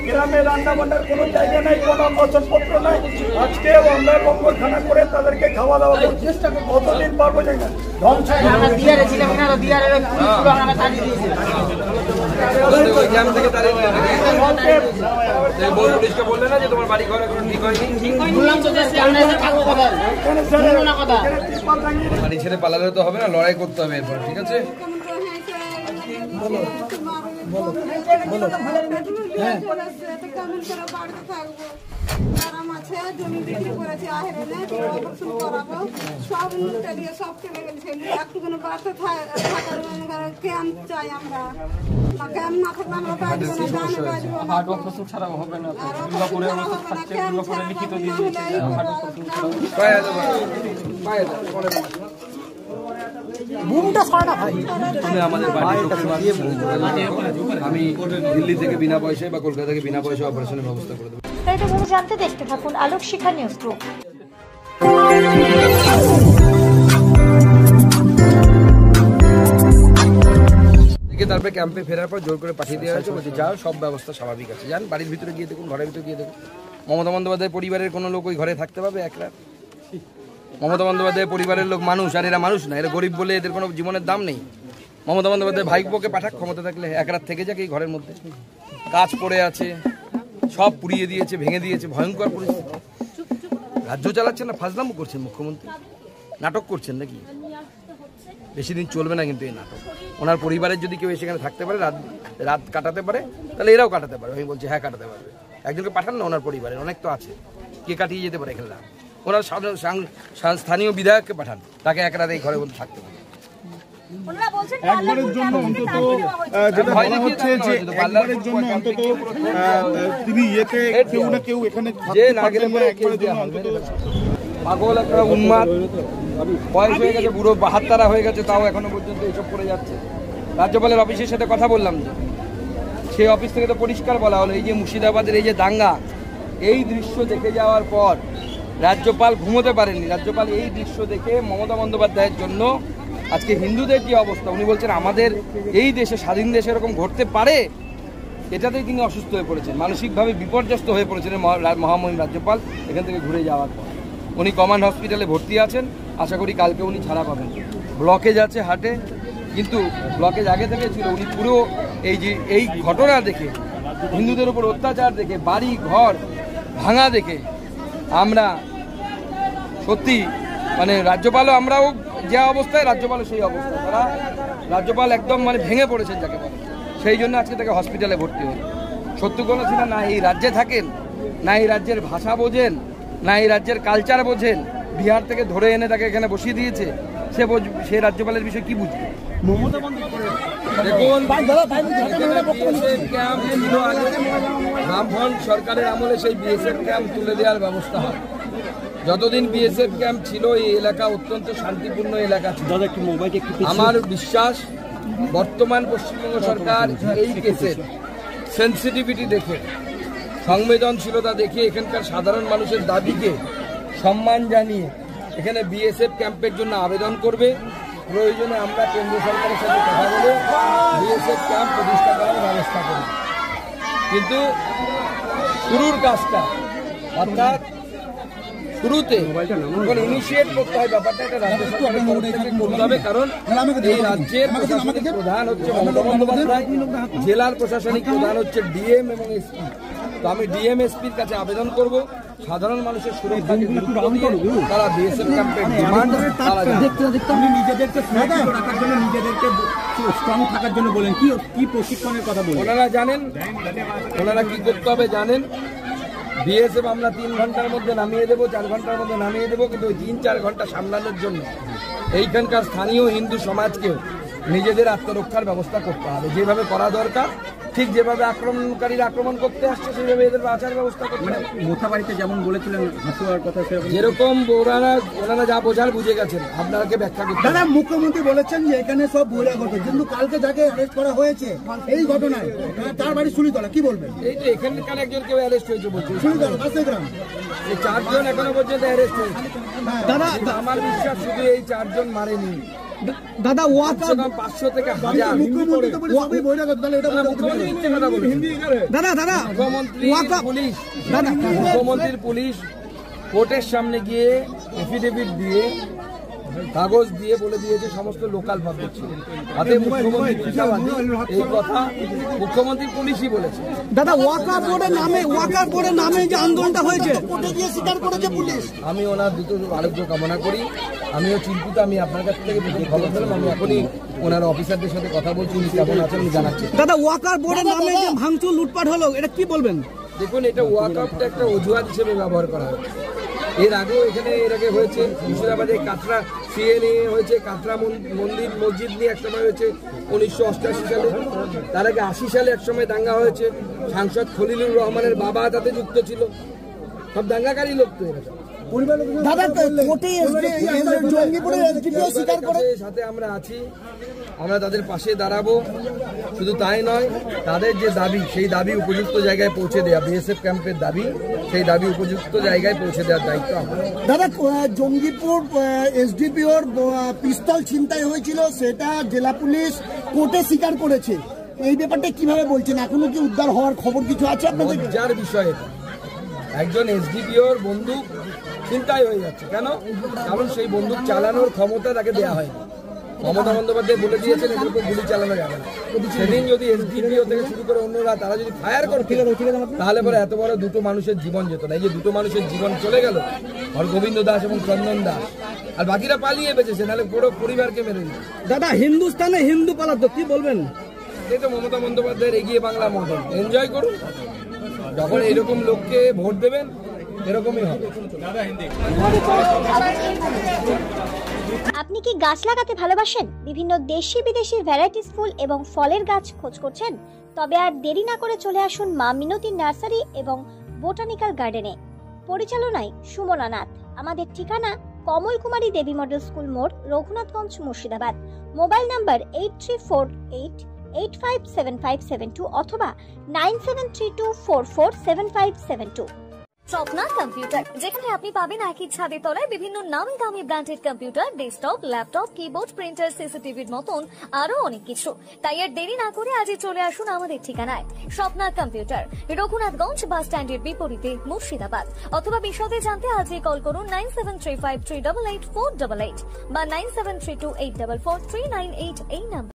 গ্রামে রান্না বান্নার কোনো জায়গা নেই, কোনো বাসনপত্র নাই। আজকে আমরা বঙ্গখানা করে তাদেরকে খাওয়া দাওয়া করছি। কতদিন পারবো জায়গা ধ্বংস বাড়ি ছেড়ে পালালে তো হবে না, লড়াই করতে হবে এরপর, ঠিক আছে? জমি বিক্রি করেছে অপারেশন করাবো, সব দিয়ে সব চলে গেছে। একটুখানি বাড়তে থাকার ক্যাম্প চাই আমরা, ক্যাম্প না থাকলে আমরা বাঁচবো না, ছাড়া হবে না। আমি দিল্লি থেকে বিনা পয়সায় বা কলকাতা থেকে বিনা পয়সায় অপারেশনের ব্যবস্থা করে দেবো। জানতে দেখতে থাকুন আলোক শিখা নিউজ গ্রুপ। তারপরে ক্যাম্পে ফেরার পর জোর করে পাঠিয়ে দেওয়া হয়েছে, বলছে যাও, সব ব্যবস্থা স্বাভাবিক আছে। যান বাড়ির ভিতরে গিয়ে দেখুন, ঘরের ভিতরে গিয়ে দেখুন। মমতা বন্দ্যোপাধ্যায়ের পরিবারের কোনো লোক ওই ঘরে থাকতে পারবে এক রাত? মমতা বন্দ্যোপাধ্যায়ের পরিবারের লোক মানুষ, আর এরা মানুষ না, এরা গরিব বলে এদের কোনো জীবনের দাম নেই। মমতা বন্দ্যোপাধ্যায় ভাইপোকে পাঠাক, ক্ষমতা থাকলে এক রাত থেকে যাক এই ঘরের মধ্যে। কাজ পড়ে আছে, সব পুড়িয়ে দিয়েছে, ভেঙে দিয়েছে, ভয়ঙ্কর পরিস্থিতি। রাজ্য চালাচ্ছেন না, ফাজলামও করছেন মুখ্যমন্ত্রী, নাটক করছেন নাকি? বেশি দিন চলবে না কিন্তু এই নাটক। ওনার পরিবারের যদি কেউ সেখানে থাকতে পারে, রাত কাটাতে পারে, তাহলে এরাও কাটাতে পারে। আমি বলছি হ্যাঁ, কাটাতে পারবে। একজনকে পাঠান না ওনার পরিবারের, অনেক তো আছে, কে কাটিয়ে যেতে পারে এখানে। ওনার স্থানীয় বিধায়ককে পাঠান, তাকে এক রাতে এই ঘরের মধ্যে থাকতে পারে। একবারের জন্য অন্তত যেটা বলা হচ্ছে যে একবারের জন্য অন্তত তিনি ইয়েতে কেউ না কেউ এখানে যে না গেলে একবারের জন্য অন্তত পাগল একটা উন্মাদ, বয়স হয়ে গেছে, বুড়ো 72 হয়ে গেছে, তাও এখনো পর্যন্ত এইসব করে যাচ্ছে। রাজ্যপালের অফিসের সাথে কথা বললাম, যে সেই অফিস থেকে তো পরিষ্কার বলা হলো, এই যে মুর্শিদাবাদের এই যে দাঙ্গা, এই দৃশ্য দেখে যাওয়ার পর রাজ্যপাল ঘুমোতে পারেননি। রাজ্যপাল এই দৃশ্য দেখে মমতা বন্দ্যোপাধ্যায়ের জন্য আজকে হিন্দুদের যে অবস্থা, উনি বলছেন আমাদের এই দেশে, স্বাধীন দেশে এরকম ঘটতে পারে, এটাতেই তিনি অসুস্থ হয়ে পড়েছেন, মানসিকভাবে বিপর্যস্ত হয়ে পড়েছেন মহামহিম রাজ্যপাল এখান থেকে ঘুরে যাওয়ার পর। উনি কমান্ড হসপিটালে ভর্তি আছেন, আশা করি কালকে উনি ছাড়া পাবেন। ব্লকেজ আছে হার্টে, কিন্তু ব্লকেজ আগে থেকে ছিল। উনি পুরো এই ঘটনা দেখে, হিন্দুদের উপর অত্যাচার দেখে, বাড়ি ঘর ভাঙা দেখে আমরা সত্যি মানে রাজ্যপালও, আমরাও যে অবস্থায়, রাজ্যপালও সেই অবস্থায়। তারা রাজ্যপাল একদম মানে ভেঙে পড়েছেন যাকে বলে, সেই জন্য আজকে তাকে হসপিটালে ভর্তি হন। শত্রুঘ্ন সিনহা না এই রাজ্যে থাকেন, না এই রাজ্যের ভাষা বোঝেন, না এই রাজ্যের কালচার বোঝেন। বিহার থেকে ধরে এনে তাকে এখানে বসিয়ে দিয়েছে, সে রাজ্যপালের বিষয় কি বুঝবে? বামফ্রন্ট সরকারের আমলে সেই বিএসএফ ক্যাম্প তুলে দেওয়ার ব্যবস্থা হয়। যতদিন বিএসএফ ক্যাম্প ছিল এই এলাকা অত্যন্ত শান্তিপূর্ণ এলাকা ছিল। আমার বিশ্বাস বর্তমান পশ্চিমবঙ্গ সরকার এই কেসের সেন্সিটিভিটি দেখে, সংবেদনশীলতা দেখে, এখানকার সাধারণ মানুষের দাবিকে সম্মান জানিয়ে এখানে বিএসএফ ক্যাম্পের জন্য আবেদন করবে। প্রয়োজনে আমরা কেন্দ্র সরকারের সাথে কথা বলে বিএসএফ ক্যাম্প প্রতিষ্ঠা করার ব্যবস্থা করব। কিন্তু শুরুর কাজটা, অর্থাৎ শুরুতে ইনিশিয়েট করতে হয় ব্যাপারটা, এটা রাজ্য সরকারের তরফ থেকে করতে হবে। কারণ এই রাজ্যের প্রশাসনিক প্রধান হচ্ছে মমতা বন্দ্যোপাধ্যায়, জেলার প্রশাসনিক প্রধান হচ্ছে ডিএম এবং এসপি। তো আমি ডিএম এসপির কাছে আবেদন করব, সাধারণ মানুষের সুরক্ষাকে গুরুত্ব দিয়ে তারা বিএসএফ ক্যাম্পের ডিমান্ড নিজেদেরকে স্ট্রং থাকার জন্য বলেন, কি প্রশিক্ষণের কথা বলেন? ওনারা জানেন, ওনারা কি করতে হবে জানেন। বিএসএফ আমরা 3 ঘন্টার মধ্যে নামিয়ে দেবো, 4 ঘন্টার মধ্যে নামিয়ে দেবো, কিন্তু ওই 3-4 ঘন্টা সামলানোর জন্য এইখানকার স্থানীয় হিন্দু সমাজকেও নিজেদের আত্মরক্ষার ব্যবস্থা করতে হবে। যেভাবে করা দরকার, ঠিক যেভাবে আক্রমণকারীরা আক্রমণ করতে আসছে সেইভাবে এদের বাঁচার ব্যবস্থা করতে হবে। মোথাবাড়িতে যেমন বলেছিলেন হাসুয়ার কথা, যেরকম ওনারা যা বোঝার বুঝে গেছেন, আপনাকে ব্যাখ্যা করতে। দাদা, মুখ্যমন্ত্রী বলেছেন যে এখানে সব বহিরাগত, কিন্তু কালকে যাকে অ্যারেস্ট করা হয়েছে এই ঘটনায়, তার বাড়ি সুলিতলা, কি বলবেন? এই তো এখানকার একজন কেউ অ্যারেস্ট হয়েছে বলছে, সুলিতলা কাছেগ্রাম, এই 4 জন এখনো পর্যন্ত অ্যারেস্ট হয়েছে। দাদা, আমার বিশ্বাস শুধু এই 4 জন মারেনি, দাদা কমসে কম 500 থেকে 1000 মুখ্যমন্ত্রী তো বলে সবই বহিরাগত, তাহলে এটা মুখ্যমন্ত্রী মিথ্যে কথা বলেছে। দাদা মুখ্যমন্ত্রীর পুলিশ কোর্টের সামনে গিয়ে এফিডেভিট দিয়ে কাগজ দিয়ে বলে দিয়েছে সমস্ত লোকাল পাবলিক ছিল, তাতে মুখ্যমন্ত্রী মিথ্যাবাদী, এই কথা মুখ্যমন্ত্রী পুলিশই বলেছে। দাদা ওয়াকার বোর্ডের নামে যে আন্দোলনটা হয়েছে কোর্টে গিয়ে স্বীকার করেছে পুলিশ। আমি ওনার দ্রুত আরোগ্য কামনা করি। আমিও চিন্তিত, আমি আপনার কাছ থেকে খবর পেলাম, আমি এখনই ওনার অফিসারদের সাথে কথা বলছি, উনি কেমন আছেন আমি জানাচ্ছি। দাদা ওয়াকার বোর্ডের নামে যে ভাঙচুর লুটপাট হলো, এটা কি বলবেন? দেখুন, এটা ওয়াকআপটা একটা অজুহাত হিসেবে ব্যবহার করা হচ্ছে। এর আগেও এর আগে হয়েছে মুর্শিদাবাদে কাটরা সিএনএ হয়েছে, কাটরা মসজিদ নিয়ে একসময় হয়েছে 1988 সালে, তার আগে 80 সালে একসময় দাঙ্গা হয়েছে, সাংসদ খলিলুর রহমানের বাবা তাতে যুক্ত ছিল, সব দাঙ্গাকারী লোক তো এরা। সাথে আমরা আছি, আমরা তাদের পাশে দাঁড়াবো। শুধু তাই নয়, তাদের যে দাবি সেই দাবি উপযুক্ত জায়গায় পৌঁছে দেওয়া, বিএসএফ ক্যাম্পের দাবি, সেই দাবি উপযুক্ত জায়গায় পৌঁছে দেওয়ার দায়িত্ব আমার। দাদা জঙ্গিপুর এসডিপিওর পিস্তল ছিনতাই হয়েছিল, সেটা জেলা পুলিশ কোর্টে স্বীকার করেছে। এই ব্যাপারটা কিভাবে বলছেন? এখনো কি উদ্ধার হওয়ার খবর কিছু আছে আপনাদের? যার বিষয়ে একজন এসডিপিওর বন্দুক ছিনতাই হয়ে যাচ্ছে, কেন? কারণ সেই বন্দুক চালানোর ক্ষমতা তাকে দেওয়া হয়নি। মমতা বন্দ্যোপাধ্যায় বলে দিয়েছেন এদের উপর গুলি চালানো যাবে না। সেদিন যদি এসডিপিও থেকে শুরু করে অন্যরা তারা যদি ফায়ার করতে, তাহলে পরে এত বড় দুটো মানুষের জীবন যেত না। এই যে দুটো মানুষের জীবন চলে গেল, হরগোবিন্দ দাস এবং চন্দন দাস, আর বাকিরা পালিয়ে বেঁচেছে, নাহলে পুরো পরিবারকে মেরে দিত। দাদা হিন্দুস্তানে হিন্দু পালাতো, কি বলবেন? এই তো মমতা বন্দ্যোপাধ্যায়ের এগিয়ে বাংলা মডেল, এনজয় করুন। যখন এরকম লোককে ভোট দেবেন এরকমই হবে। আপনি কি গাছ লাগাতে ভালোবাসেন? বিভিন্ন দেশি বিদেশি ভ্যারাইটিস ফুল এবং ফলের গাছ খোঁজ করছেন? তবে আর দেরি না করে চলে আসুন মা মিনতি নার্সারি এবং বোটানিক্যাল গার্ডেনে। পরিচালনায় সুমনা নাথ। আমাদের ঠিকানা কমল কুমারী দেবী মডেল স্কুল মোড়, রঘুনাথগঞ্জ, মুর্শিদাবাদ। মোবাইল নাম্বার 8348857572 অথবা 9732447572। স্বপ্না কম্পিউটার, যেখানে আপনি পাবেন একই ছাদের তলায় বিভিন্ন নামি দামি branded computer, desktop, laptop, keyboard, printer, সিসিটিভির মতন আরো অনেক কিছু। তাই আর দেরি না করে আজই চলে আসুন আমাদের ঠিকানায়। স্বপ্না কম্পিউটার, রঘুনাথগঞ্জ বাস স্ট্যান্ডের বিপরীতে, মুর্শিদাবাদ। অথবা বিশদে জানতে আজই কল করুন 9735388488 বা 9732844398 এই নাম্বার।